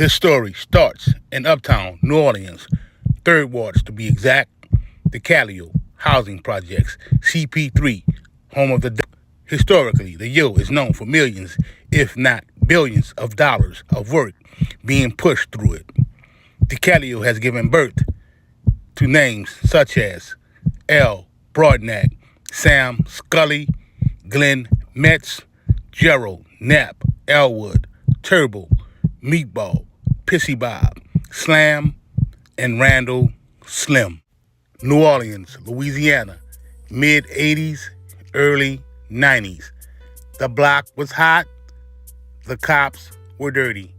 This story starts in Uptown, New Orleans, 3rd Wards to be exact, the Calio housing projects, CP3, home of the... Historically, the Yo is known for millions, if not billions of dollars of work being pushed through it. The Calio has given birth to names such as L. Broadnack, Sam Scully, Glenn Metz, Gerald Knapp, Elwood, Turbo, Meatball, Pissy Bob, Slam, and Randall Slim. New Orleans, Louisiana, mid-'80s, early 90s. The block was hot, the cops were dirty.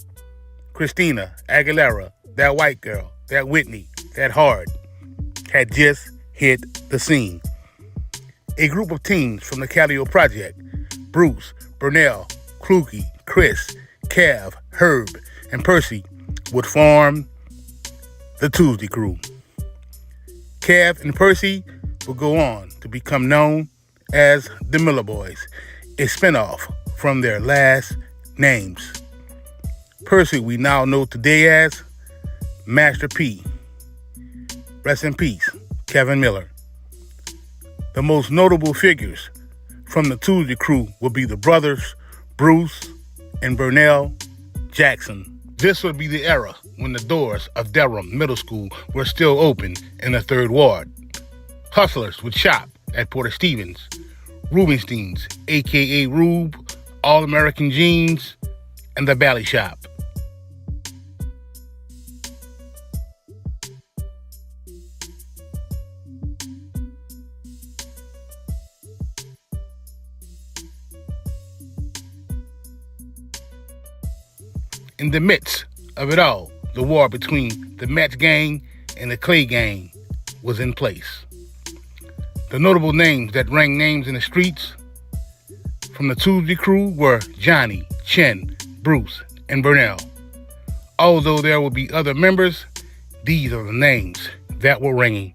Christina Aguilera, that white girl, that Whitney, that hard, had just hit the scene. A group of teens from the Calio project, Bruce, Burnell, Kluge, Chris, Kev, Herb, and Percy, would form the Tuesday Crew. Kev and Percy would go on to become known as the Miller Boys, a spinoff from their last names. Percy we now know today as Master P. Rest in peace, Kevin Miller. The most notable figures from the Tuesday Crew would be the brothers Bruce and Burnell Jackson. This would be the era when the doors of Durham Middle School were still open in the 3rd Ward. Hustlers would shop at Porter Stevens, Rubenstein's, a.k.a. Rube, All-American Jeans, and the Bally Shop. In the midst of it all, the war between the Metz gang and the Clay gang was in place. The notable names that rang names in the streets from the Tuesday Crew were Johnny, Chen, Bruce, and Burnell. Although there would be other members, these are the names that were ringing.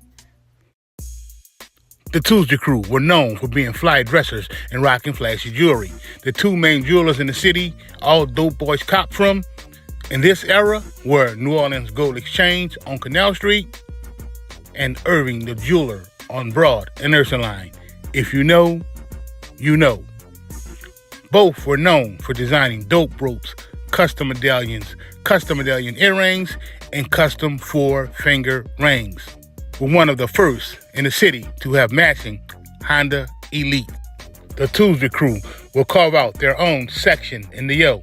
The Tuesday Crew were known for being fly dressers and rocking flashy jewelry. The two main jewelers in the city all dope boys copped from in this era were New Orleans Gold Exchange on Canal Street and Irving the Jeweler on Broad and Ursuline. If you know, you know. Both were known for designing dope ropes, custom medallion earrings, and custom 4-finger rings. Were one of the first in the city to have matching Honda Elite. The Tuesday Crew will carve out their own section in the Yo.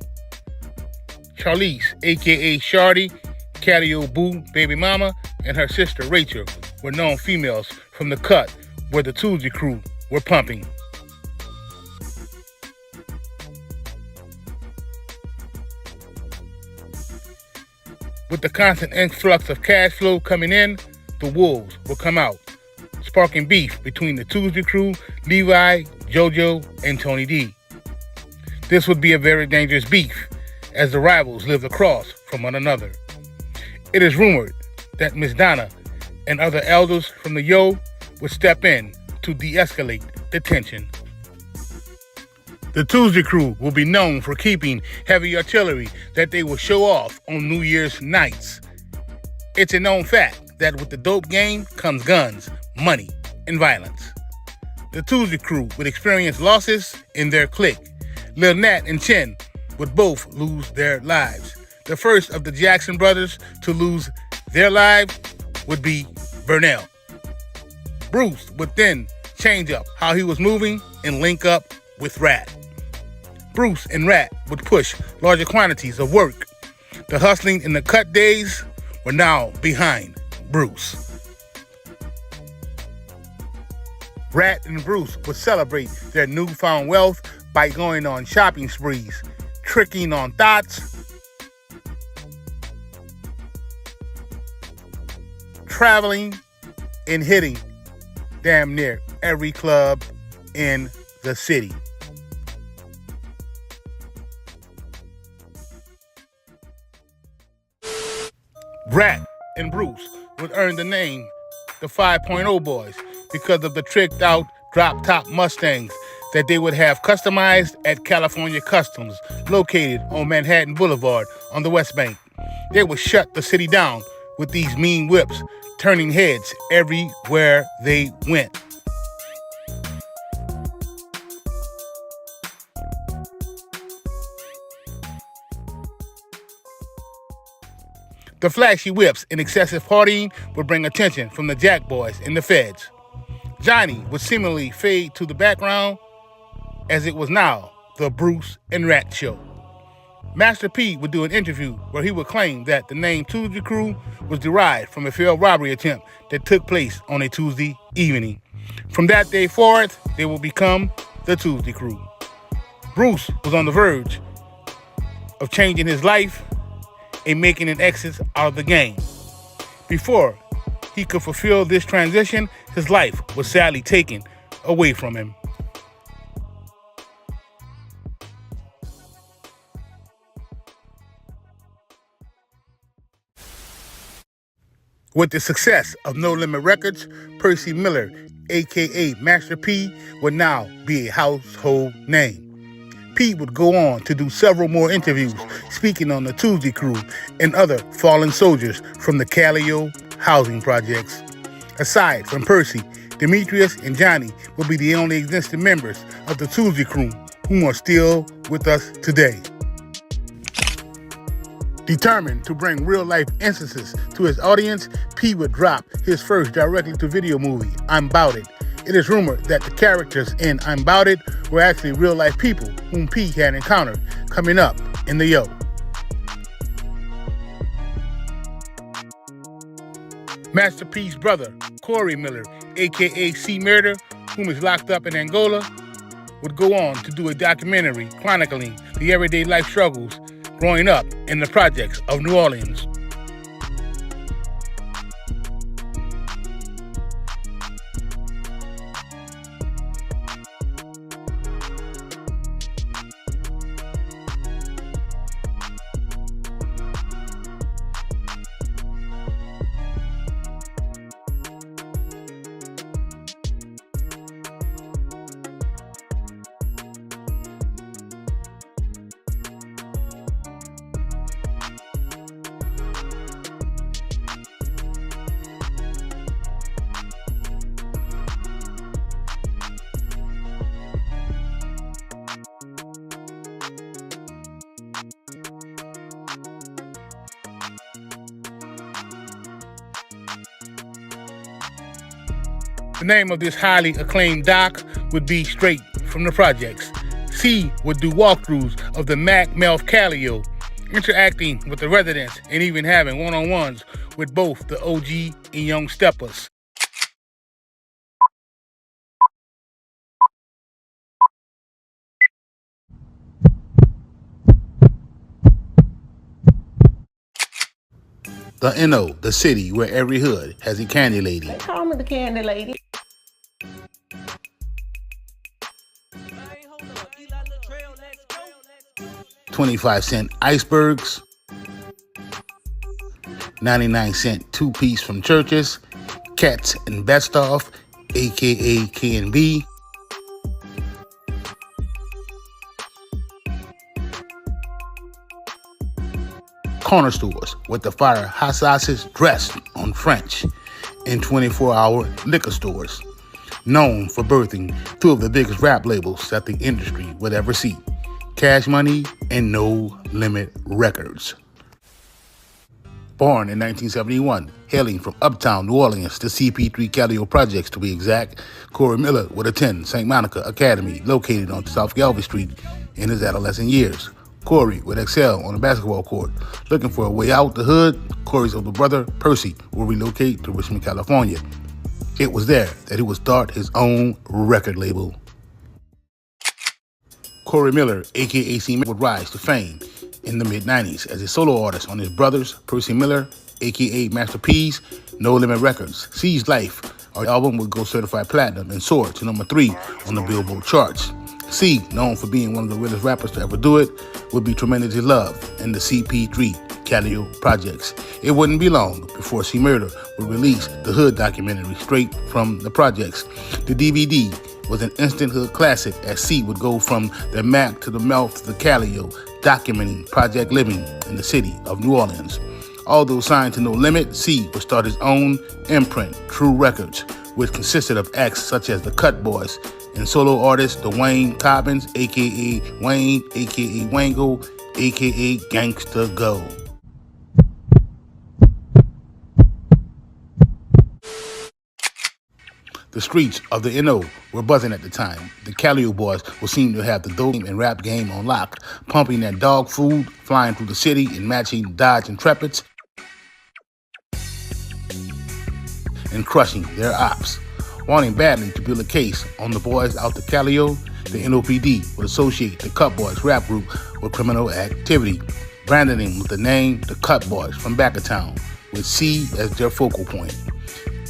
Charlize, a.k.a. Shardy, Calio Boo, baby mama, and her sister Rachel were known females from the cut where the Tuesday Crew were pumping. With the constant influx of cash flow coming in, the wolves will come out, sparking beef between the Tuesday Crew, Levi, JoJo, and Tony D. This would be a very dangerous beef, as the rivals lived across from one another. It is rumored that Miss Donna and other elders from the Yo would step in to de-escalate the tension. The Tuesday Crew will be known for keeping heavy artillery that they will show off on New Year's nights. It's a known fact that with the dope game comes guns, money, and violence. The Tuesday Crew would experience losses in their clique. Lil Nat and Chen would both lose their lives. The first of the Jackson brothers to lose their lives would be Burnell. Bruce would then change up how he was moving and link up with Rat. Bruce and Rat would push larger quantities of work. The hustling in the cut days were now behind Bruce. Rat and Bruce would celebrate their newfound wealth by going on shopping sprees, tricking on thoughts, traveling, and hitting damn near every club in the city. Rat and Bruce would earn the name the 5.0 Boys because of the tricked out drop-top Mustangs that they would have customized at California Customs, located on Manhattan Boulevard on the West Bank. They would shut the city down with these mean whips, turning heads everywhere they went. The flashy whips and excessive partying would bring attention from the Jack Boys and the feds. Johnny would seemingly fade to the background, as it was now the Bruce and Rat Show. Master P would do an interview where he would claim that the name Tuesday Crew was derived from a failed robbery attempt that took place on a Tuesday evening. From that day forward, they would become the Tuesday Crew. Bruce was on the verge of changing his life and making an exit out of the game. Before he could fulfill this transition, his life was sadly taken away from him. With the success of No Limit Records, Percy Miller, aka Master P, would now be a household name. P would go on to do several more interviews speaking on the Tuesday Crew and other fallen soldiers from the Calio housing projects. Aside from Percy, Demetrius and Johnny will be the only existing members of the Tuesday Crew who are still with us today. Determined to bring real-life instances to his audience, P would drop his first directly-to-video movie, I'm 'Bout It. It is rumored that the characters in I'm 'Bout It were actually real-life people whom P had encountered coming up in the Yo. Master P's brother, Corey Miller, aka C Murder, whom is locked up in Angola, would go on to do a documentary chronicling the everyday life struggles growing up in the projects of New Orleans. The name of this highly acclaimed doc would be Straight from the Projects. C would do walkthroughs of the Mac Melf Calio, interacting with the residents and even having one-on-ones with both the OG and young Steppas. The NO, the city where every hood has a candy lady. They call me the candy lady. 25-cent icebergs, 99-cent two-piece from Churches, Cats and Best Off, aka K&B, corner stores with the fire hot sauces dressed on French, and 24-hour liquor stores, known for birthing two of the biggest rap labels that the industry would ever see, Cash Money and No Limit Records. Born in 1971, hailing from Uptown New Orleans, the CP3 CALLIOPE projects to be exact, Corey Miller would attend St. Monica Academy, located on South Galvey Street, in his adolescent years. Corey would excel on the basketball court. Looking for a way out the hood, Corey's older brother, Percy, would relocate to Richmond, California. It was there that he would start his own record label. Corey Miller, aka C Miller, would rise to fame in the mid-90s as a solo artist on his brothers, Percy Miller, aka Master P's, No Limit Records. C's Life, our album, would go certified platinum and soar to number 3 on the Billboard charts. C, known for being one of the realest rappers to ever do it, would be tremendously loved in the CP3 CALLIOPE projects. It wouldn't be long before C Murder would release the Hood documentary Straight from the Projects. The DVD was an instant hood classic, as C would go from the Mac to the Melf to the Calio, documenting project living in the city of New Orleans. Although signed to No Limit, C would start his own imprint, True Records, which consisted of acts such as the Cut Boys and solo artist Dwayne Cobbins, a.k.a. Wayne, a.k.a. Wango, a.k.a. Gangsta Go. The streets of the NO were buzzing at the time. The Calio boys would seem to have the dope and rap game on lock, pumping that dog food, flying through the city and matching Dodge Intrepids and crushing their ops. Wanting badly to build a case on the boys out to Calio, the NOPD would associate the Cut Boys rap group with criminal activity, branding them with the name the Cut Boys from back of town, with C as their focal point.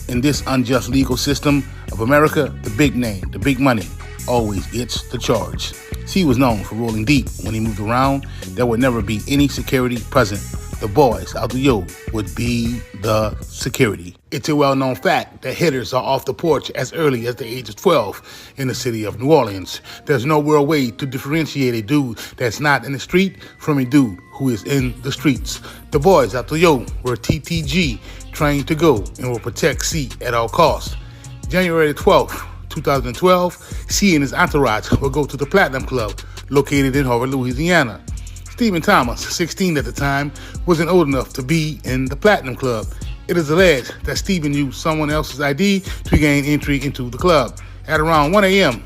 In this unjust legal system of America, the big name, the big money, always gets the charge. C was known for rolling deep. When he moved around, there would never be any security present. The boys out the yo would be the security. It's a well-known fact that hitters are off the porch as early as the age of 12 in the city of New Orleans. There's no real way to differentiate a dude that's not in the street from a dude who is in the streets. The boys out the yo were TTG, trained to go, and will protect C at all costs. January 12th, 2012, C and his entourage will go to the Platinum Club, located in Harvard, Louisiana. Stephen Thomas, 16 at the time, wasn't old enough to be in the Platinum Club. It is alleged that Stephen used someone else's ID to gain entry into the club. At around 1 a.m.,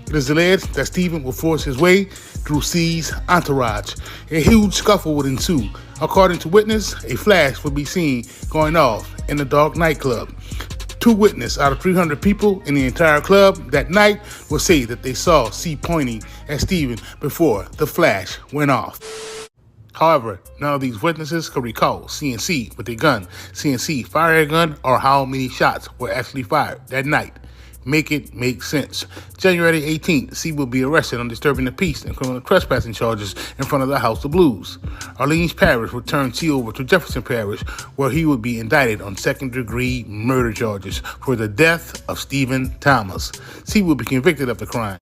it is alleged that Stephen will force his way through C's entourage. A huge scuffle would ensue. According to witness, a flash would be seen going off in the dark nightclub. 2 witnesses out of 300 people in the entire club that night will say that they saw C pointing at Stephen before the flash went off. However, none of these witnesses could recall seeing C with a gun, seeing C fire a gun, or how many shots were actually fired that night. Make it make sense. January 18th, C will be arrested on disturbing the peace and criminal trespassing charges in front of the House of Blues. Orleans Parish would turn C over to Jefferson Parish, where he would be indicted on second-degree murder charges for the death of Stephen Thomas. C will be convicted of the crime.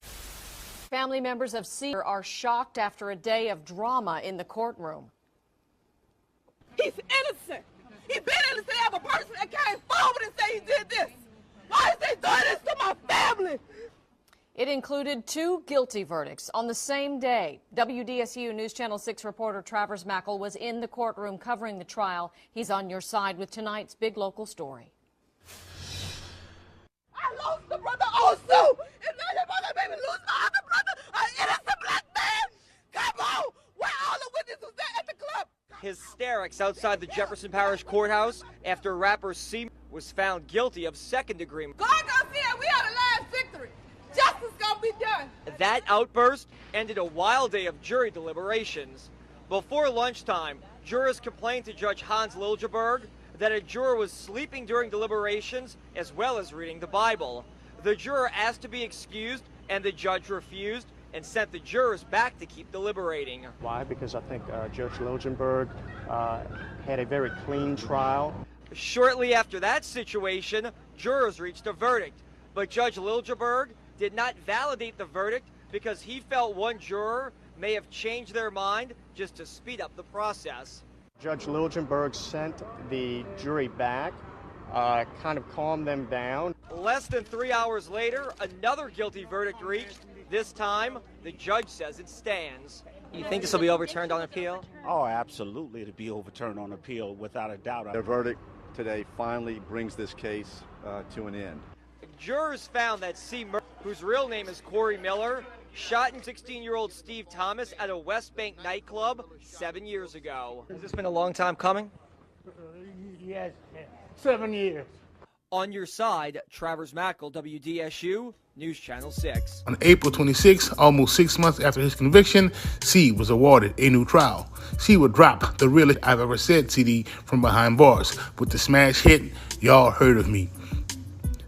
Family members of C are shocked after a day of drama in the courtroom. He's innocent. He's been innocent. They have a person that came forward and say he did this. Why is they doing this to my family? It included 2 guilty verdicts on the same day. WDSU News Channel 6 reporter Travers Mackle was in the courtroom covering the trial. He's on your side with tonight's big local story. I lost the brother also. And now you're going to make me lose my other brother, an innocent black man. Come on. Where all the witnesses there at the club? Hysterics outside the Jefferson Parish Courthouse after rapper C was found guilty of second-degree murder. God gonna see it. We are the last victory. Justice gonna be done. That outburst ended a wild day of jury deliberations. Before lunchtime, jurors complained to Judge Hans Liljeburg that a juror was sleeping during deliberations as well as reading the Bible. The juror asked to be excused, and the judge refused and sent the jurors back to keep deliberating. Why? Because I think Judge Liljeburg had a very clean trial. Shortly after that situation, jurors reached a verdict, but Judge Liljeburg did not validate the verdict because he felt one juror may have changed their mind just to speed up the process. Judge Liljeburg sent the jury back, kind of calmed them down. Less than 3 hours later, another guilty verdict reached. This time, the judge says it stands. You think this will be overturned on appeal? Oh, absolutely. It'll be overturned on appeal without a doubt. Their verdict today finally brings this case to an end. Jurors found that C. Murphy, whose real name is Corey Miller, shot 16-year-old Steve Thomas at a West Bank nightclub 7 years ago. Has this been a long time coming? Yes, 7 years. On your side, Travers Mackle, WDSU, News Channel 6. On April 26, almost 6 months after his conviction, C was awarded a new trial. C would drop the realest I've ever said CD from behind bars with the smash hit, Y'all Heard of Me.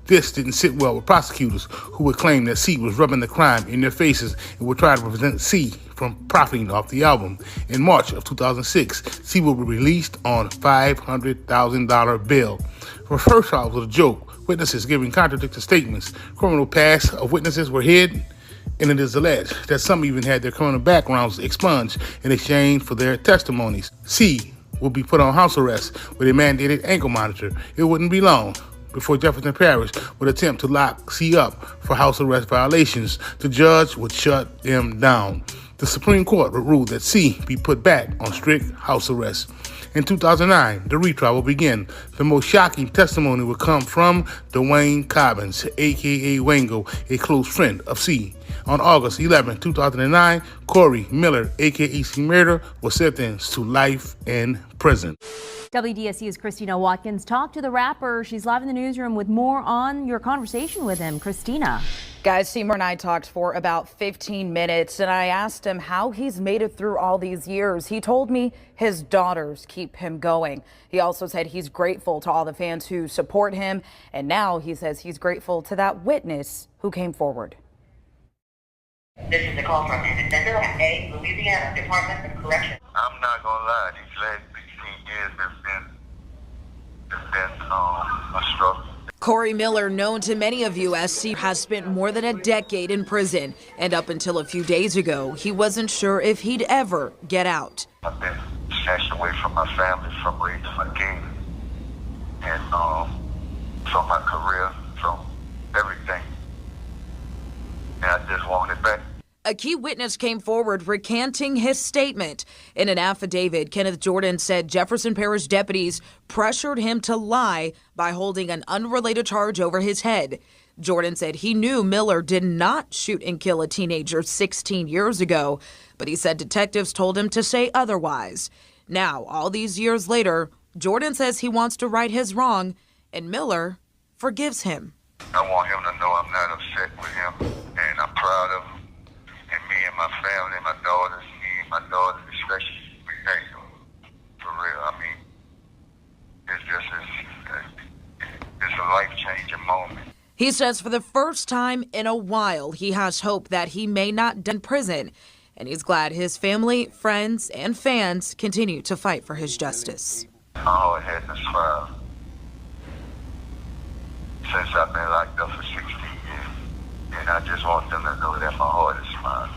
This didn't sit well with prosecutors who would claim that C was rubbing the crime in their faces and would try to prevent C from profiting off the album. In March of 2006, C will be released on $500,000 bail. For first trial was a joke, witnesses giving contradictory statements, criminal past of witnesses were hid, and it is alleged that some even had their criminal backgrounds expunged in exchange for their testimonies. C would be put on house arrest with a mandated ankle monitor. It wouldn't be long before Jefferson Parish would attempt to lock C up for house arrest violations. The judge would shut them down. The Supreme Court would rule that C be put back on strict house arrest. In 2009, the retrial will begin. The most shocking testimony will come from Dwayne Cobbins, a.k.a. Wango, a close friend of C. On August 11, 2009, Corey Miller, a.k.a. C. Murder, was sentenced to life in prison. WDSU's Christina Watkins talked to the rapper. She's live in the newsroom with more on your conversation with him. Christina. Guys, Seymour and I talked for about 15 minutes, and I asked him how he's made it through all these years. He told me his daughters keep him going. He also said he's grateful to all the fans who support him, and now he says he's grateful to that witness who came forward. This is a call from A, Louisiana Department of Corrections. I'm not gonna lie, these last 16 years have been a struggle. Corey Miller, known to many of you as C, has spent more than a decade in prison, and up until a few days ago, he wasn't sure if he'd ever get out. I've been snatched away from my family, from raising my kids, and from my career, from everything. And I just want it back. A key witness came forward recanting his statement. In an affidavit, Kenneth Jordan said Jefferson Parish deputies pressured him to lie by holding an unrelated charge over his head. Jordan said he knew Miller did not shoot and kill a teenager 16 years ago, but he said detectives told him to say otherwise. Now, all these years later, Jordan says he wants to right his wrong, and Miller forgives him. I want him to know I'm not upset with him, and I'm proud of him. And me and my family, my daughters, especially, we thank them. For real, I mean, it's a life-changing moment. He says for the first time in a while, he has hope that he may not die in prison. And he's glad his family, friends, and fans continue to fight for his justice. My heart had to smile since I've been locked up for 16 years. And I just want them to know that my heart is smiling.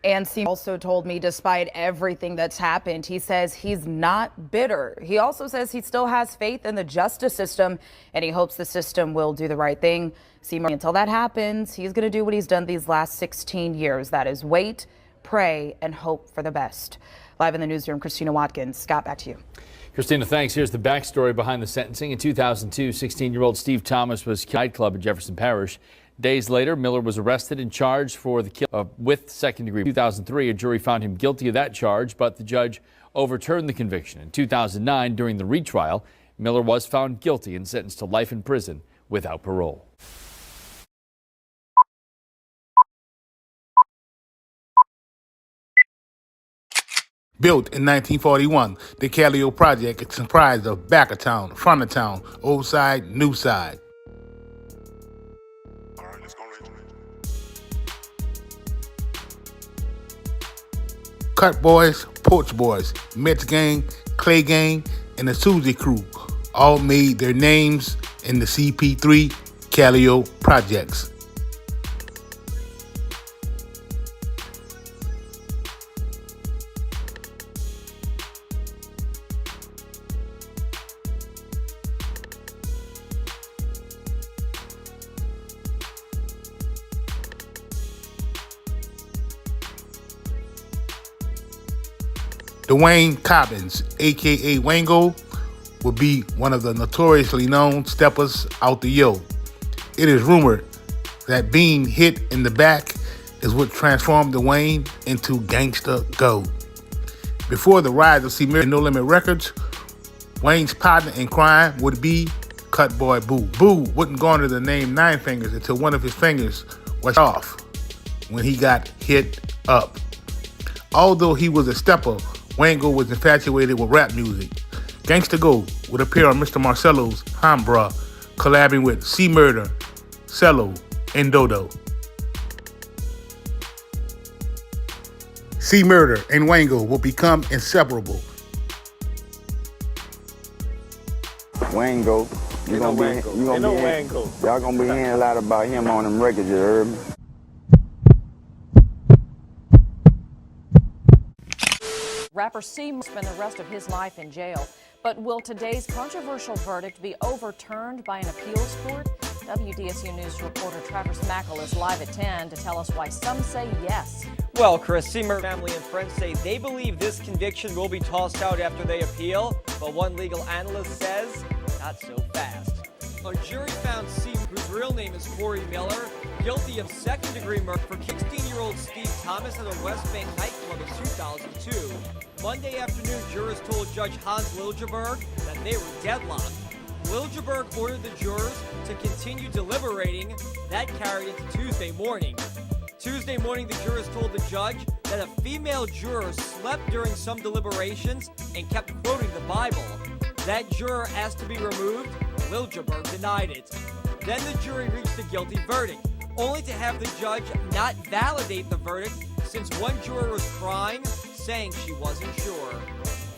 And C also told me despite everything that's happened, he says he's not bitter. He also says he still has faith in the justice system, and he hopes the system will do the right thing. Seymour, until that happens, he's going to do what he's done these last 16 years. That is wait, pray, and hope for the best. Live in the newsroom, Christina Watkins. Scott, back to you. Christina, thanks. Here's the backstory behind the sentencing. In 2002, 16-year-old Steve Thomas was killed at a nightclub in Jefferson Parish. Days later, Miller was arrested and charged for the kill with second-degree. In 2003, a jury found him guilty of that charge, but the judge overturned the conviction. In 2009, during the retrial, Miller was found guilty and sentenced to life in prison without parole. Built in 1941, the Calio project is comprised of back of town, front of town, old side, new side. Cut Boys, Porch Boys, Metz Gang, Clay Gang, and the Susie Crew all made their names in the CP3 Calliopes projects. Dwayne Cobbins, a.k.a. Wango, will be one of the notoriously known steppers out the yo. It is rumored that being hit in the back is what transformed Dwayne into Gangsta Gold. Before the rise of C. No Limit Records, Wayne's partner in crime would be Cut Boy Boo. Boo wouldn't garner the name Nine Fingers until one of his fingers was off when he got hit up. Although he was a stepper, Wango was infatuated with rap music. Gangsta Gold would appear on Mr. Marcello's Hambra, collabing with C. Murder, Cello, and Dodo. C. Murder and Wango will become inseparable. Wango, y'all gonna be hearing a lot about him on them records, you heard me? Rapper C will spend the rest of his life in jail. But will today's controversial verdict be overturned by an appeals court? WDSU News reporter Travis Mackle is live at 10 to tell us why some say yes. Well, Chris, Seymour family and friends say they believe this conviction will be tossed out after they appeal, but one legal analyst says not so fast. A jury found Seymour, whose real name is Corey Miller, guilty of second-degree murder for 16-year-old Steve Thomas at a West Bank nightclub in 2002. Monday afternoon, jurors told Judge Hans Liljeburg that they were deadlocked. Liljeburg ordered the jurors to continue deliberating. That carried into Tuesday morning. Tuesday morning, the jurors told the judge that a female juror slept during some deliberations and kept quoting the Bible. That juror asked to be removed. Liljeburg denied it. Then the jury reached a guilty verdict, only to have the judge not validate the verdict since one juror was crying, saying she wasn't sure.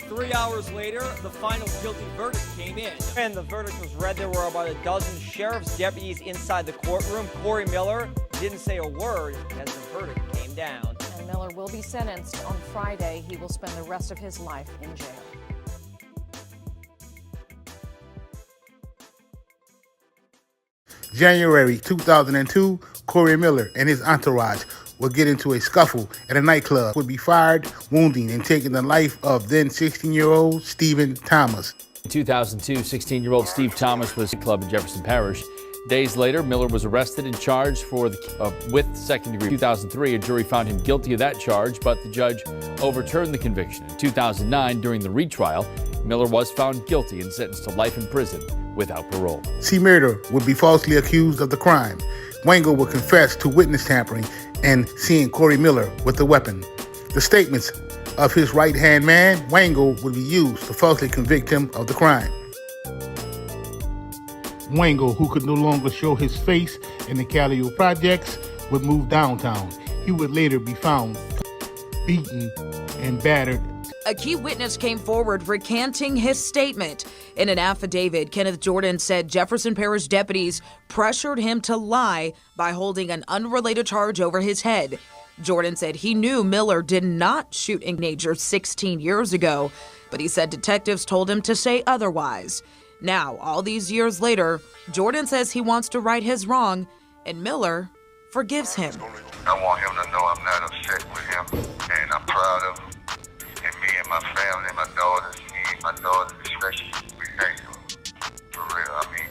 3 hours later, the final guilty verdict came in. And the verdict was read. There were about a dozen sheriff's deputies inside the courtroom. Corey Miller didn't say a word as the verdict came down. And Miller will be sentenced on Friday. He will spend the rest of his life in jail. January 2002, Corey Miller and his entourage would get into a scuffle at a nightclub, would be fired, wounding and taking the life of then 16-year-old Stephen Thomas. In 2002, 16-year-old Steve Thomas was at a club in Jefferson Parish. Days later, Miller was arrested and charged for with second-degree. In 2003, a jury found him guilty of that charge, but the judge overturned the conviction. In 2009, during the retrial, Miller was found guilty and sentenced to life in prison without parole. C. Murder would be falsely accused of the crime. Wango would confess to witness tampering and seeing Corey Miller with the weapon. The statements of his right-hand man, Wango, would be used to falsely convict him of the crime. Wango, who could no longer show his face in the Calio projects, would move downtown. He would later be found beaten and battered. A key witness came forward recanting his statement. In an affidavit, Kenneth Jordan said Jefferson Parish deputies pressured him to lie by holding an unrelated charge over his head. Jordan said he knew Miller did not shoot a teenager 16 years ago, but he said detectives told him to say otherwise. Now, all these years later, Jordan says he wants to right his wrong, and Miller forgives him. I want him to know I'm not upset with him, and I'm proud of him. And me and my family, my daughters, especially, we thank him. For real, I mean,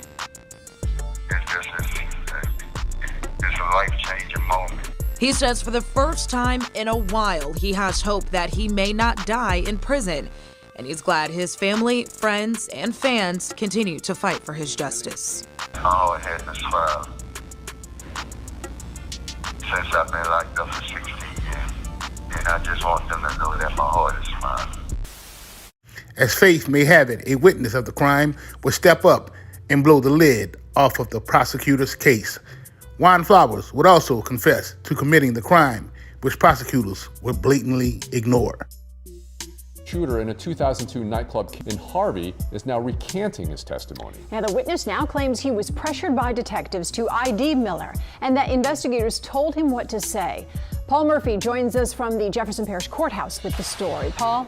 it's a life-changing moment. He says for the first time in a while, he has hope that he may not die in prison. And he's glad his family, friends, and fans continue to fight for his justice. My heart had to smile. Since I've been locked up for 16 years, and I just want them to know that my heart is smiling. As fate may have it, a witness of the crime would step up and blow the lid off of the prosecutor's case. Juan Flowers would also confess to committing the crime, which prosecutors would blatantly ignore. Shooter in a 2002 nightclub in Harvey is now recanting his testimony. Now, the witness now claims he was pressured by detectives to ID Miller and that investigators told him what to say. Paul Murphy joins us from the Jefferson Parish Courthouse with the story. Paul?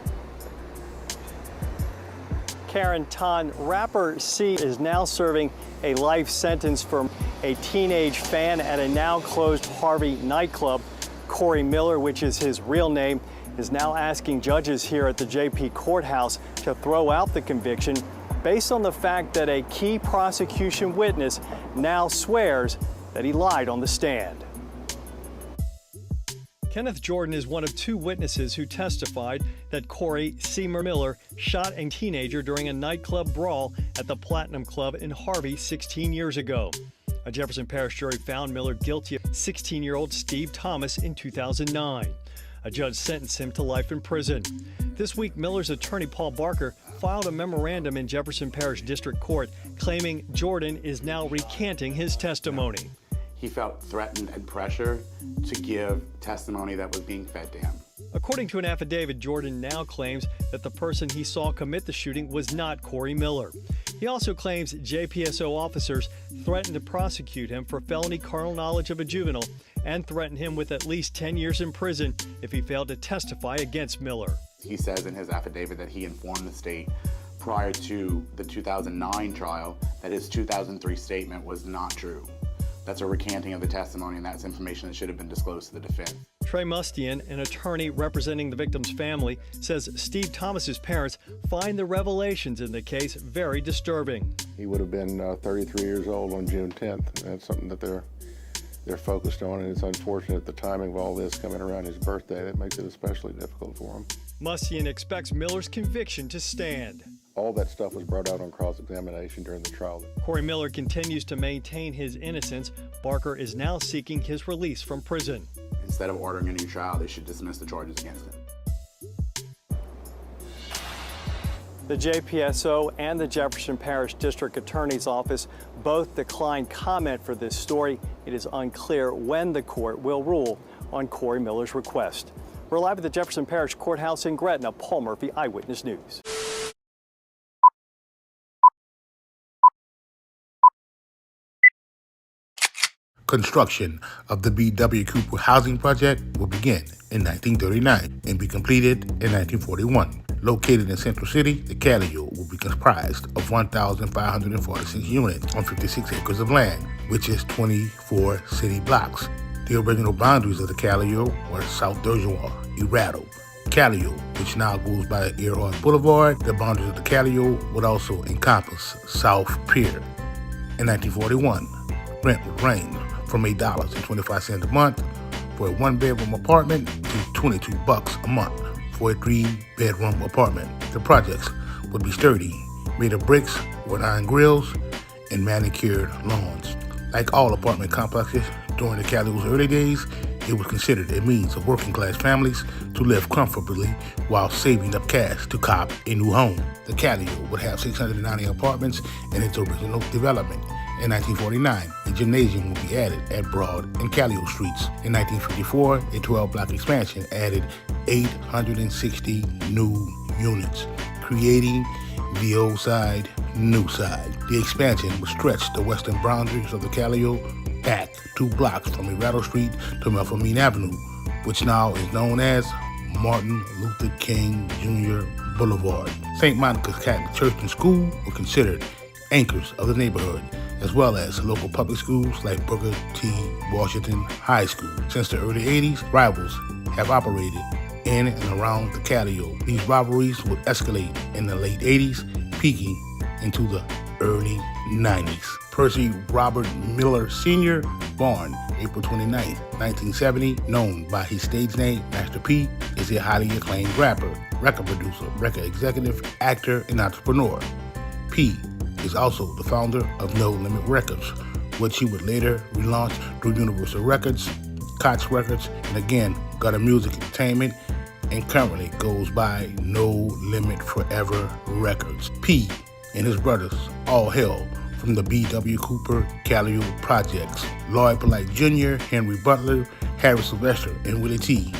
Karen Ton, rapper C is now serving a life sentence for a teenage fan at a now closed Harvey nightclub. Corey Miller, which is his real name, is now asking judges here at the JP Courthouse to throw out the conviction based on the fact that a key prosecution witness now swears that he lied on the stand. Kenneth Jordan is one of two witnesses who testified that Corey Seymour Miller shot a teenager during a nightclub brawl at the Platinum Club in Harvey 16 years ago. A Jefferson Parish jury found Miller guilty of 16-year-old Steve Thomas in 2009. A judge sentenced him to life in prison. This week, Miller's attorney, Paul Barker, filed a memorandum in Jefferson Parish District Court claiming Jordan is now recanting his testimony. He felt threatened and pressured to give testimony that was being fed to him. According to an affidavit, Jordan now claims that the person he saw commit the shooting was not Corey Miller. He also claims JPSO officers threatened to prosecute him for felony carnal knowledge of a juvenile and threatened him with at least 10 years in prison if he failed to testify against Miller. He says in his affidavit that he informed the state prior to the 2009 trial that his 2003 statement was not true. That's a recanting of the testimony, and that's information that should have been disclosed to the defense. Trey Mustian, an attorney representing the victim's family, says Steve Thomas's parents find the revelations in the case very disturbing. He would have been 33 years old on June 10th. That's something that they're focused on, and it's unfortunate the timing of all this coming around his birthday. That makes it especially difficult for him. Mustian expects Miller's conviction to stand. All that stuff was brought out on cross-examination during the trial. Corey Miller continues to maintain his innocence. Barker is now seeking his release from prison. Instead of ordering a new trial, they should dismiss the charges against him. The JPSO and the Jefferson Parish District Attorney's Office both declined comment for this story. It is unclear when the court will rule on Corey Miller's request. We're live at the Jefferson Parish Courthouse in Gretna. Paul Murphy, Eyewitness News. Construction of the B.W. Cooper housing project will begin in 1939 and be completed in 1941. Located in Central City, the Calio will be comprised of 1,546 units on 56 acres of land, which is 24 city blocks. The original boundaries of the Calio were South Dorjois, Erato, Calio, which now goes by Earhart Boulevard. The boundaries of the Calio would also encompass South Pier. In 1941, rent would range from $8.25 a month for a one-bedroom apartment to $22 a month for a three-bedroom apartment. The projects would be sturdy, made of bricks with iron grills and manicured lawns. Like all apartment complexes during the Calio's early days, it was considered a means of working-class families to live comfortably while saving up cash to cop a new home. The Calio would have 690 apartments in its original development. In 1949, a gymnasium will be added at Broad and Calio Streets. In 1954, a 12-block expansion added 860 new units, creating the old side, new side. The expansion would stretch the western boundaries of the Calio back 2 blocks from Erato Street to Melfomine Avenue, which now is known as Martin Luther King Jr. Boulevard. St. Monica's Catholic Church and School were considered anchors of the neighborhood, as well as local public schools like Booker T. Washington High School. Since the early 80s, rivals have operated in and around the Calio. These rivalries would escalate in the late 80s, peaking into the early 90s. Percy Robert Miller Sr., born April 29, 1970, known by his stage name Master P, is a highly acclaimed rapper, record producer, record executive, actor, and entrepreneur. P is also the founder of No Limit Records, which he would later relaunch through Universal Records, Koch Records, and again, Gutter Music Entertainment, and currently goes by No Limit Forever Records. P and his brothers all hail from the B.W. Cooper Calio projects. Lloyd Polite Jr., Henry Butler, Harry Sylvester, and Willie T.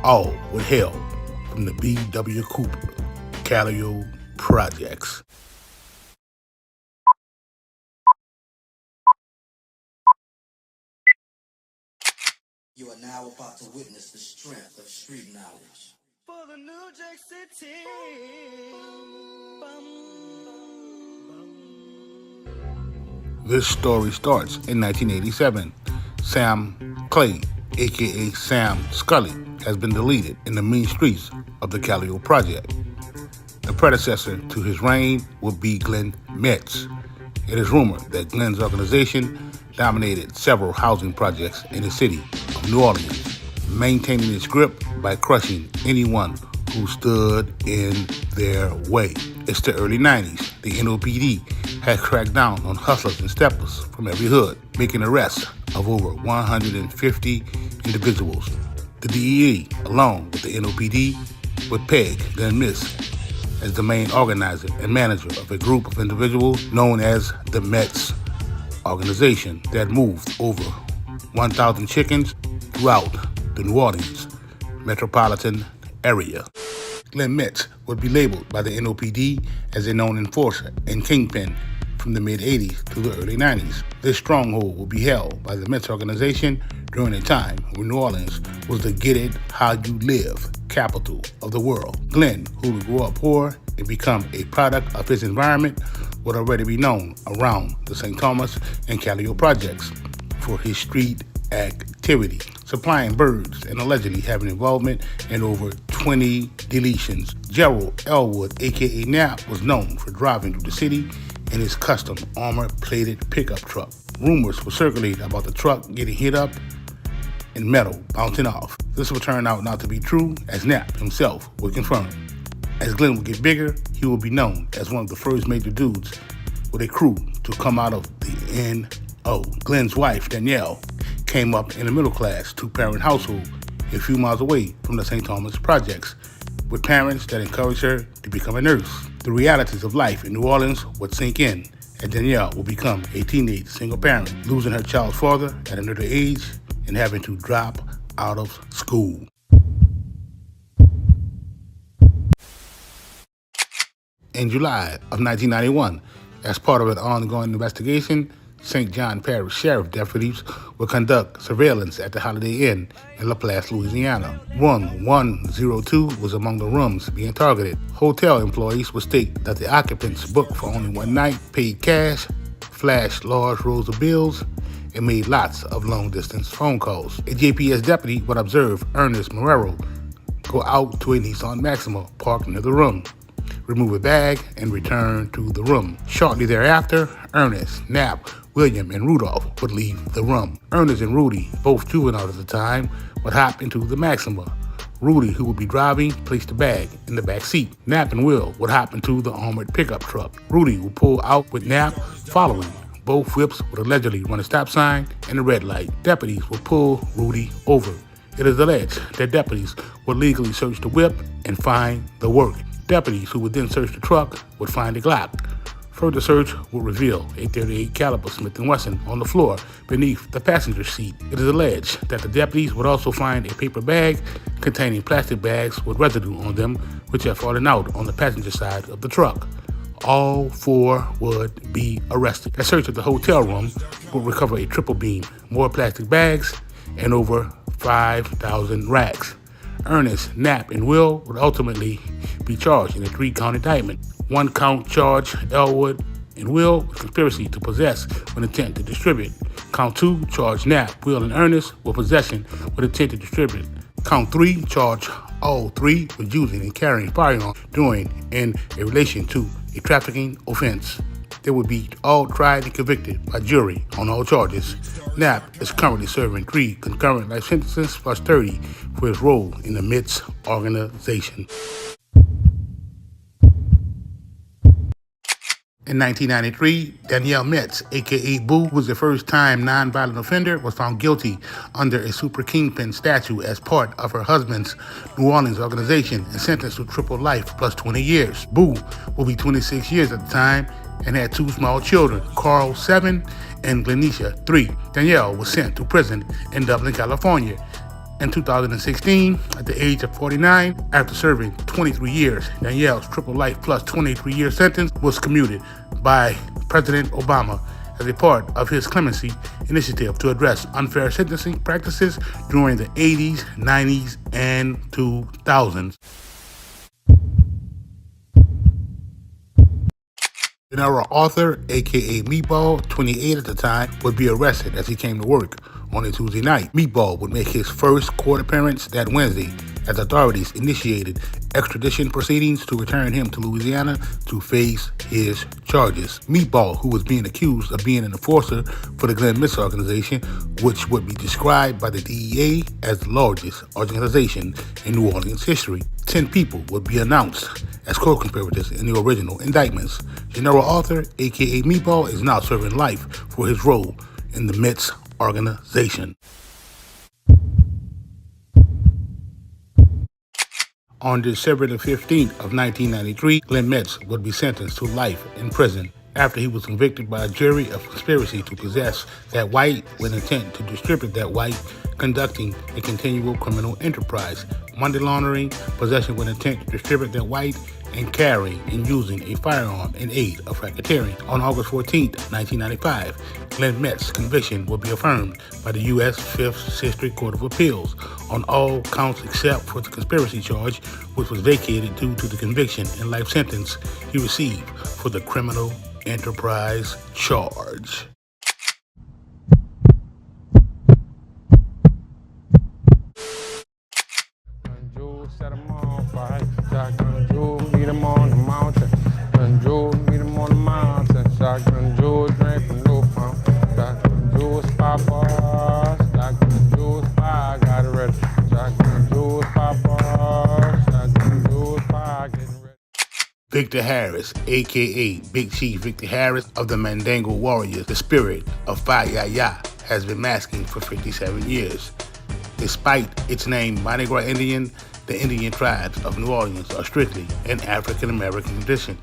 all would hail from the B.W. Cooper Calio projects. You are now about to witness the strength of street knowledge. For the New Jack City. This story starts in 1987. Sam Clay, aka Sam Scully, has been deleted in the mean streets of the Calio project. The predecessor to his reign would be Glenn Metz. It is rumored that Glenn's organization dominated several housing projects in the city of New Orleans, maintaining its grip by crushing anyone who stood in their way. It's the early 90s. The NOPD had cracked down on hustlers and steppers from every hood, making arrests of over 150 individuals. The DEA, along with the NOPD, would peg Glenn Metz as the main organizer and manager of a group of individuals known as the Metz organization that moved over 1,000 chickens throughout the New Orleans metropolitan area. Glenn Metz would be labeled by the NOPD as a known enforcer and kingpin from the mid-'80s to the early '90s. This stronghold will be held by the Metz organization during a time when New Orleans was the get it how you live capital of the world. Glenn, who would grow up poor and become a product of his environment, would already be known around the St. Thomas and Calio projects for his street activity, supplying birds and allegedly having involvement in over 20 deletions. Gerald Elwood, aka Nap, was known for driving through the city in his custom armor-plated pickup truck. Rumors were circulating about the truck getting hit up and metal bouncing off. This would turn out not to be true, as Nap himself would confirm. As Glenn would get bigger, he would be known as one of the first major dudes with a crew to come out of the N.O. Glenn's wife, Danielle, came up in a middle-class two-parent household a few miles away from the St. Thomas projects, with parents that encouraged her to become a nurse. The realities of life in New Orleans would sink in, and Danielle would become a teenage single parent, losing her child's father at an early age and having to drop out of school. In July of 1991, as part of an ongoing investigation, St. John Parish Sheriff deputies would conduct surveillance at the Holiday Inn in La Place, Louisiana. Room 102 was among the rooms being targeted. Hotel employees would state that the occupants booked for only one night, paid cash, flashed large rolls of bills, and made lots of long-distance phone calls. A JPS deputy would observe Ernest Marrero go out to a Nissan Maxima parked near the room, remove a bag, and return to the room. Shortly thereafter, Ernest, Knapp, William, and Rudolph would leave the room. Ernest and Rudy, both juveniles at the time, would hop into the Maxima. Rudy, who would be driving, placed the bag in the back seat. Knapp and Will would hop into the armored pickup truck. Rudy would pull out with Knapp following. Both whips would allegedly run a stop sign and a red light. Deputies would pull Rudy over. It is alleged that deputies would legally search the whip and find the work. Deputies who would then search the truck would find a Glock. Further search would reveal a .38 caliber Smith & Wesson on the floor beneath the passenger seat. It is alleged that the deputies would also find a paper bag containing plastic bags with residue on them, which had fallen out on the passenger side of the truck. All four would be arrested. A search of the hotel room would recover a triple beam, more plastic bags, and over 5,000 racks. Ernest, Knapp, and Will would ultimately be charged in a 3-count indictment. 1 count charged Elwood and Will with conspiracy to possess with intent to distribute. Count 2 charged Knapp, Will, and Ernest with possession with intent to distribute. Count 3 charged all three with using and carrying firearms during and in relation to a trafficking offense. They would be all tried and convicted by jury on all charges. Knapp is currently serving 3 concurrent life sentences plus 30 for his role in the Metz organization. In 1993, Danielle Metz, aka Boo, who was the first-time nonviolent offender, was found guilty under a super kingpin statute as part of her husband's New Orleans organization and sentenced to triple life plus 20 years. Boo will be 26 years at the time and had 2 small children, Carl 7 and Glenisha 3. Danielle was sent to prison in Dublin, California. In 2016, at the age of 49, after serving 23 years, Danielle's triple life plus 23-year sentence was commuted by President Obama as a part of his clemency initiative to address unfair sentencing practices during the 80s, 90s, and 2000s. Genre author, aka Meatball, 28 at the time, would be arrested as he came to work on a Tuesday night. Meatball would make his first court appearance that Wednesday as authorities initiated extradition proceedings to return him to Louisiana to face his charges. Meatball, who was being accused of being an enforcer for the Glenn Metz organization, which would be described by the DEA as the largest organization in New Orleans history. 10 people would be announced as co-conspirators in the original indictments. Genre author, aka Meatball, is now serving life for his role in the Metz organization. On December the 15th of 1993, Glenn Metz would be sentenced to life in prison after he was convicted by a jury of conspiracy to possess that white with intent to distribute that white, conducting a continual criminal enterprise, money laundering, possession with intent to distribute that white, and carrying and using a firearm in aid of racketeering. On August 14, 1995, Glenn Metz's conviction will be affirmed by the U.S. 5th District Court of Appeals on all counts except for the conspiracy charge, which was vacated due to the conviction and life sentence he received for the criminal enterprise charge. Set them on fire. Shotgun Jewel, meet them on the mountain. Shotgun Jewel, meet them on the mountain. Shotgun Jewel, drink from no fountain. Shotgun Jewel, Papa. Shotgun Jewel, fire, got it ready. Shotgun Jewel, Papa. Shotgun Jewel, fire, getting ready. Victor Harris, a.k.a. Big Chief Victor Harris of the Mandingo Warriors, the spirit of Fire, has been masking for 57 years. Despite its name Mardi Gras Indian, the Indian tribes of New Orleans are strictly an African-American tradition,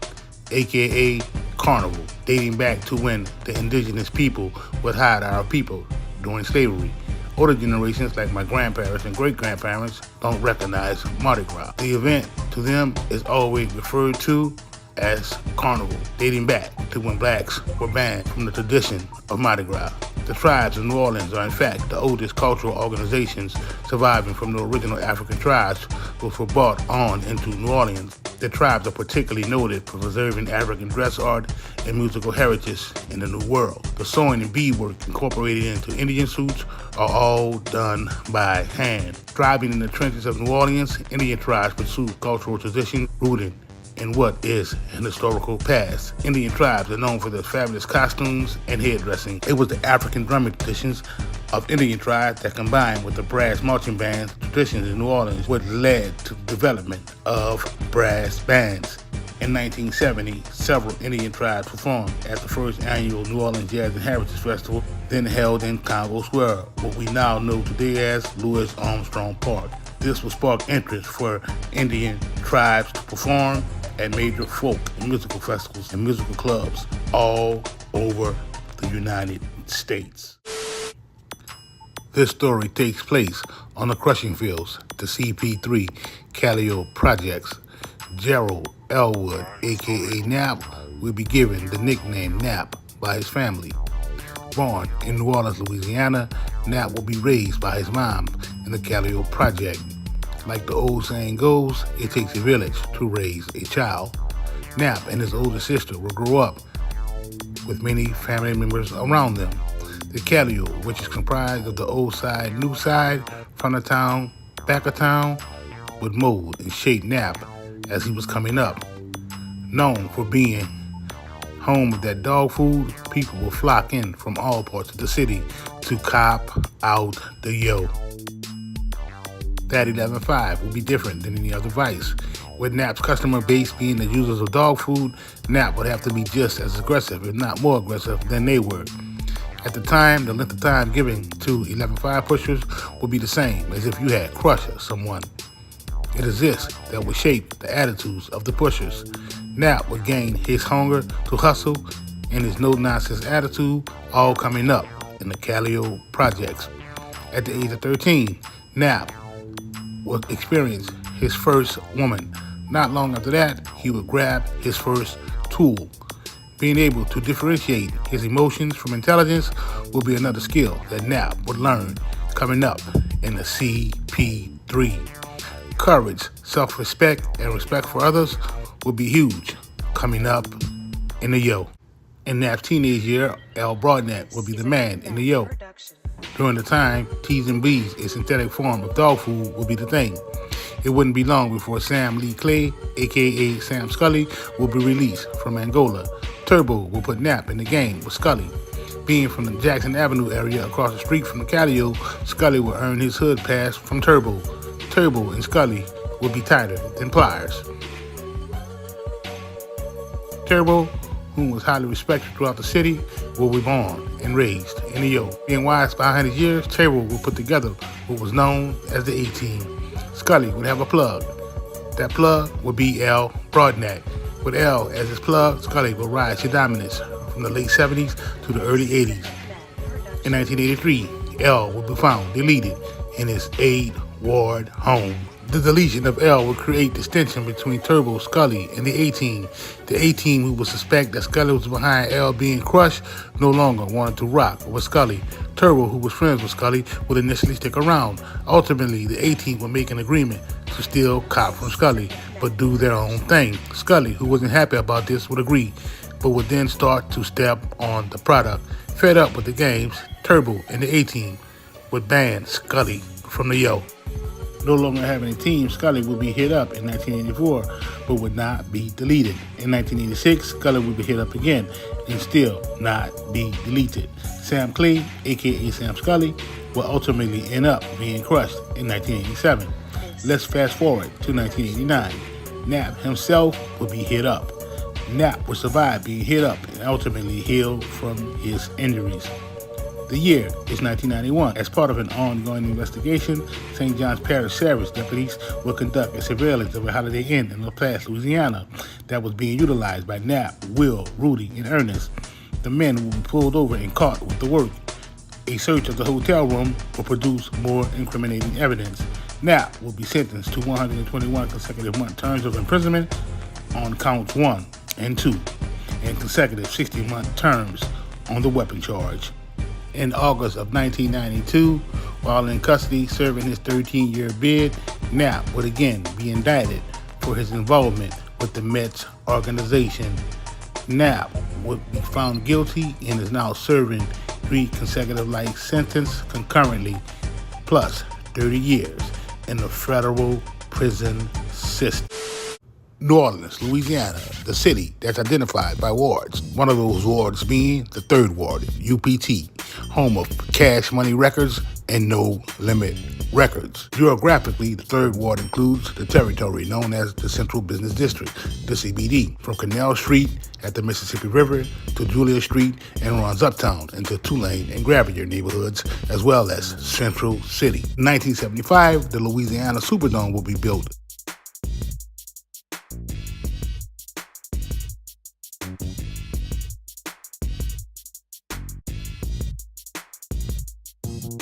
aka carnival, dating back to when the indigenous people would hide our people during slavery. Older generations like my grandparents and great-grandparents don't recognize Mardi Gras. The event to them is always referred to as carnival, dating back to when blacks were banned from the tradition of Mardi Gras. The tribes of New Orleans are in fact the oldest cultural organizations surviving from the original African tribes which were brought on into New Orleans. The tribes are particularly noted for preserving African dress art and musical heritage in the New World. The sewing and beadwork incorporated into Indian suits are all done by hand. Thriving in the trenches of New Orleans, Indian tribes pursue cultural traditions rooted in what is an historical past. Indian tribes are known for their fabulous costumes and hairdressing. It was the African drumming traditions of Indian tribes that combined with the brass marching bands traditions in New Orleans, which led to the development of brass bands. In 1970, several Indian tribes performed at the first annual New Orleans Jazz and Heritage Festival, then held in Congo Square, what we now know today as Louis Armstrong Park. This will spark interest for Indian tribes to perform at major folk and musical festivals and musical clubs all over the United States. This story takes place on the crushing fields, the CP3 CALLIOPE projects. Gerald Elwood, aka Nap, will be given the nickname Nap by his family. Born in New Orleans, Louisiana, Nap will be raised by his mom in the CALLIOPE project. Like the old saying goes, it takes a village to raise a child. Nap and his older sister will grow up with many family members around them. The Calio, which is comprised of the old side, new side, front of town, back of town, would mold and shape Nap as he was coming up. Known for being home of that dog food, people will flock in from all parts of the city to cop out the yo. That 11.5 will be different than any other vice. With Nap's customer base being the users of dog food, Nap would have to be just as aggressive, if not more aggressive, than they were. At the time, the length of time given to 11.5 pushers would be the same as if you had crushed someone. It is this that would shape the attitudes of the pushers. Nap would gain his hunger to hustle and his no-nonsense attitude, all coming up in the Calio projects. At the age of 13, Nap would experience his first woman. Not long after that, he would grab his first tool. Being able to differentiate his emotions from intelligence will be another skill that Nap would learn coming up in the CP3. Courage, self-respect, and respect for others will be huge coming up in the yo. In Nap's teenage year, L. Broadneck will be the man in the yo. During the time, T's and B's, a synthetic form of dog food, will be the thing. It wouldn't be long before Sam Lee Clay, aka Sam Scully, will be released from Angola. Turbo will put Nap in the game with Scully. Being from the Jackson Avenue area across the street from the Calio, Scully will earn his hood pass from Turbo. Turbo and Scully will be tighter than pliers. Turbo, whom was highly respected throughout the city, will be born and raised in the yo. Being wise behind his years, Turbo will put together what was known as the A-Team. Scully would have a plug. That plug would be L. Broadneck. With L as his plug, Scully will rise to dominance from the late 70s to the early 80s. In 1983, L will be found deleted in his 8-ward home. The deletion of L would create distinction between Turbo, Scully, and the A-Team. The A-Team, who would suspect that Scully was behind L being crushed, no longer wanted to rock with Scully. Turbo, who was friends with Scully, would initially stick around. Ultimately, the A-Team would make an agreement to steal cop from Scully, but do their own thing. Scully, who wasn't happy about this, would agree, but would then start to step on the product. Fed up with the games, Turbo and the A-Team would ban Scully from the Yo. No longer having a team, Scully would be hit up in 1984, but would not be deleted. In 1986, Scully would be hit up again and still not be deleted. Sam Clay, aka Sam Scully, will ultimately end up being crushed in 1987. Let's fast forward to 1989. Knapp himself would be hit up. Knapp would survive being hit up and ultimately heal from his injuries. The year is 1991. As part of an ongoing investigation, St. John's Parish Sheriff's deputies will conduct a surveillance of a Holiday Inn in La Place, Louisiana, that was being utilized by Knapp, Will, Rudy, and Ernest. The men will be pulled over and caught with the work. A search of the hotel room will produce more incriminating evidence. Knapp will be sentenced to 121 consecutive month terms of imprisonment on counts 1 and 2, and consecutive 60-month terms on the weapon charge. In August of 1992, while in custody serving his 13-year bid, Knapp would again be indicted for his involvement with the Metz organization. Knapp would be found guilty and is now serving 3 consecutive life sentences concurrently, plus 30 years in the federal prison system. New Orleans, Louisiana, the city that's identified by wards. One of those wards being the 3rd Ward, UPT, home of Cash Money Records and No Limit Records. Geographically, the 3rd Ward includes the territory known as the Central Business District, the CBD, from Canal Street at the Mississippi River to Julia Street and runs uptown into Tulane and Gravier neighborhoods, as well as Central City. In 1975, the Louisiana Superdome will be built.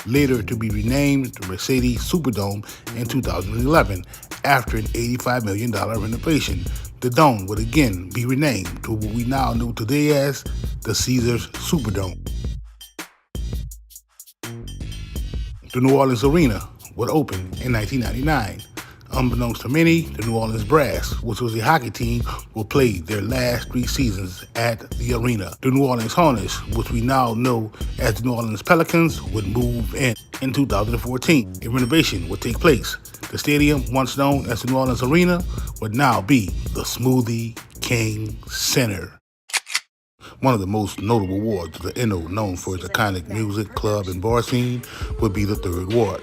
Later to be renamed the Mercedes Superdome in 2011 after an $85 million renovation. The dome would again be renamed to what we now know today as the Caesars Superdome. The New Orleans Arena would open in 1999. Unbeknownst to many, the New Orleans Brass, which was a hockey team, will play their last 3 seasons at the arena. The New Orleans Hornets, which we now know as the New Orleans Pelicans, would move in 2014. A renovation would take place. The stadium, once known as the New Orleans Arena, would now be the Smoothie King Center. One of the most notable wards of the NO, known for its iconic music, club, and bar scene, would be the 3rd Ward.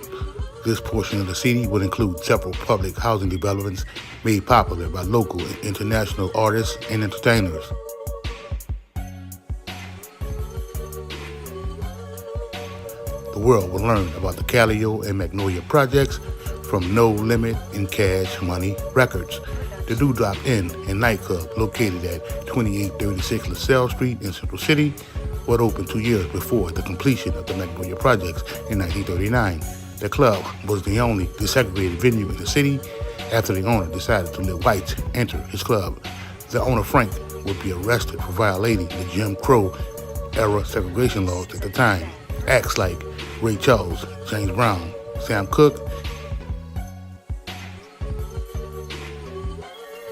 This portion of the city would include several public housing developments made popular by local and international artists and entertainers. The world will learn about the Calio and Magnolia projects from No Limit and Cash Money Records. The Dewdrop Inn and Nightclub, located at 2836 LaSalle Street in Central City, would open 2 years before the completion of the Magnolia projects in 1939. The club was the only desegregated venue in the city after the owner decided to let whites enter his club. The owner, Frank, would be arrested for violating the Jim Crow era segregation laws at the time. Acts like Ray Charles, James Brown, Sam Cooke,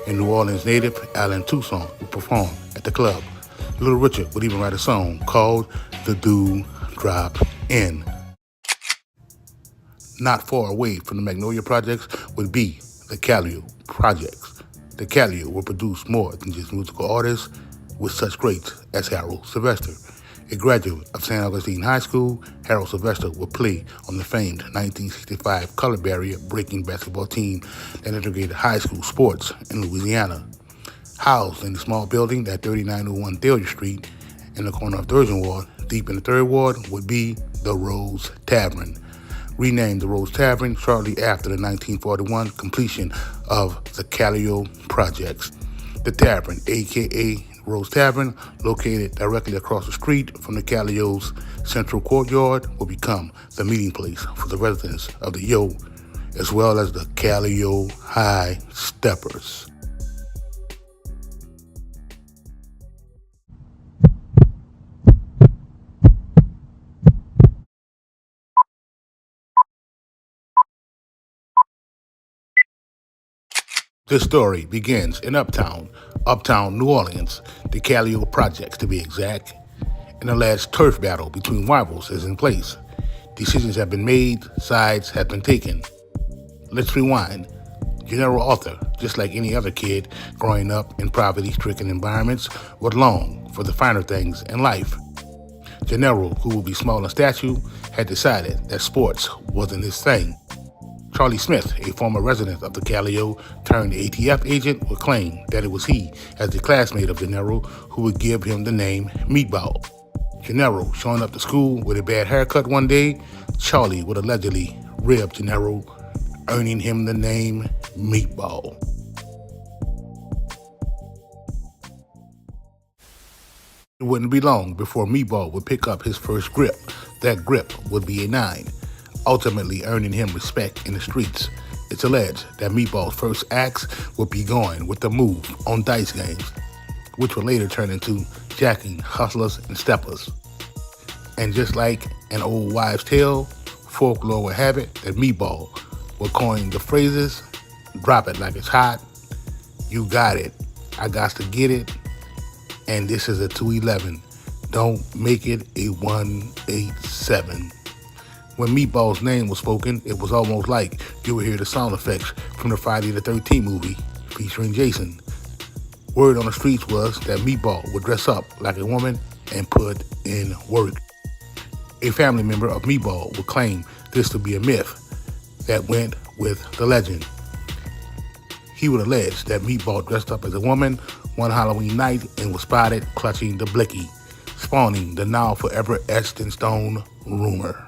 and New Orleans native Alan Toussaint would perform at the club. Little Richard would even write a song called The Dewdrop Inn. Not far away from the Magnolia projects would be the Calio projects. The Calio will produce more than just musical artists, with such greats as Harold Sylvester. A graduate of St. Augustine High School, Harold Sylvester will play on the famed 1965 color barrier breaking basketball team that integrated high school sports in Louisiana. Housed in the small building at 3901 Thalia Street in the corner of Thurston Ward, deep in the 3rd Ward, would be the Rose Tavern. Renamed the Rose Tavern shortly after the 1941 completion of the Calio projects. The tavern, aka Rose Tavern, located directly across the street from the Calio's central courtyard, will become the meeting place for the residents of the Yo, as well as the Calio High Steppers. This story begins in Uptown, New Orleans, the Calio projects to be exact. An alleged turf battle between rivals is in place. Decisions have been made, sides have been taken. Let's rewind. Gennaro Arthur, just like any other kid growing up in poverty-stricken environments, would long for the finer things in life. Gennaro, who would be small in stature, had decided that sports wasn't his thing. Charlie Smith, a former resident of the Calio turned ATF agent, would claim that it was he, as a classmate of Gennaro, who would give him the name Meatball. Gennaro showing up to school with a bad haircut one day, Charlie would allegedly rib Gennaro, earning him the name Meatball. It wouldn't be long before Meatball would pick up his first grip. That grip would be a 9. Ultimately earning him respect in the streets. It's alleged that Meatball's first acts would be going with the move on dice games, which would later turn into jacking hustlers and steppers. And just like an old wives' tale, folklore would have it that Meatball would coin the phrases, drop it like it's hot, you got it, I got to get it, and this is a 211. Don't make it a 187. When Meatball's name was spoken, it was almost like you would hear the sound effects from the Friday the 13th movie featuring Jason. Word on the streets was that Meatball would dress up like a woman and put in work. A family member of Meatball would claim this to be a myth that went with the legend. He would allege that Meatball dressed up as a woman one Halloween night and was spotted clutching the blicky, spawning the now forever etched in stone rumor.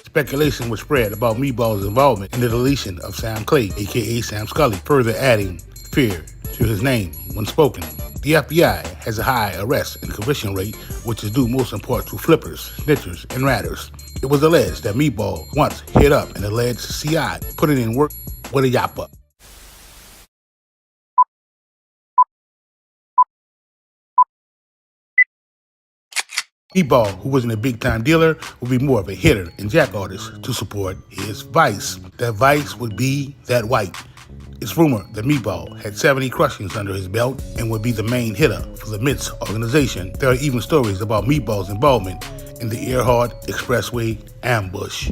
Speculation was spread about Meatball's involvement in the deletion of Sam Clay, aka Sam Scully, further adding fear to his name when spoken. The FBI has a high arrest and conviction rate, which is due most in part to flippers, snitchers, and ratters. It was alleged that Meatball once hit up an alleged CI, putting in work with a yappa. Meatball, who wasn't a big-time dealer, would be more of a hitter and jack artist to support his vice. That vice would be that white. It's rumored that Meatball had 70 crushings under his belt and would be the main hitter for the Metz organization. There are even stories about Meatball's involvement in the Earhart Expressway ambush.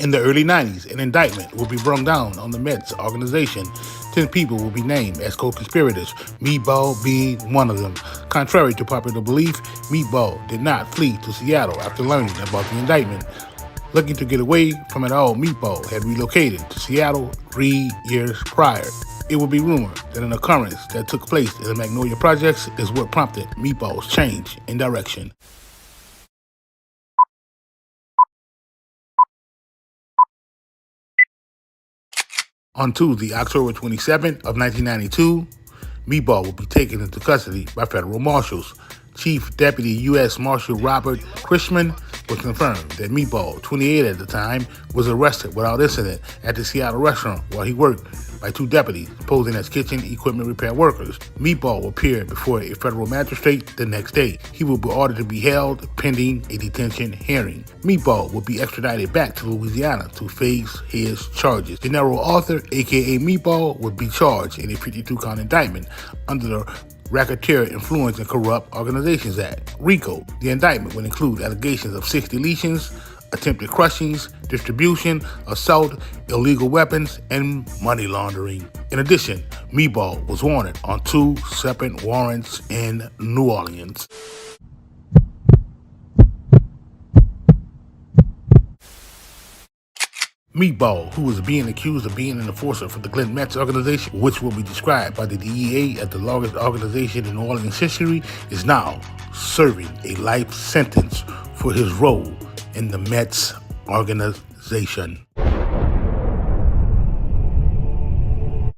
In the early 90s, an indictment will be brought down on the Metz organization. 10 people will be named as co-conspirators, Meatball being one of them. Contrary to popular belief, Meatball did not flee to Seattle after learning about the indictment. Looking to get away from it all, Meatball had relocated to Seattle 3 years prior. It would be rumored that an occurrence that took place in the Magnolia Projects is what prompted Meatball's change in direction. On Tuesday, October 27th of 1992, Meatball will be taken into custody by federal marshals. Chief Deputy U.S. Marshal Robert Chrisman would confirm that Meatball, 28 at the time, was arrested without incident at the Seattle restaurant while he worked by 2 deputies posing as kitchen equipment repair workers. Meatball will appear before a federal magistrate the next day. He will be ordered to be held pending a detention hearing. Meatball will be extradited back to Louisiana to face his charges. Gennaro Arthur, aka Meatball, would be charged in a 52-count indictment under the Racketeer Influence and Corrupt Organizations Act, RICO. The indictment would include allegations of 6 deletions, attempted crushings, distribution, assault, illegal weapons, and money laundering. In addition, Meatball was wanted on 2 separate warrants in New Orleans. Meatball, who is being accused of being an enforcer for the Glenn Metz organization, which will be described by the DEA as the largest organization in New Orleans history, is now serving a life sentence for his role in the Metz organization.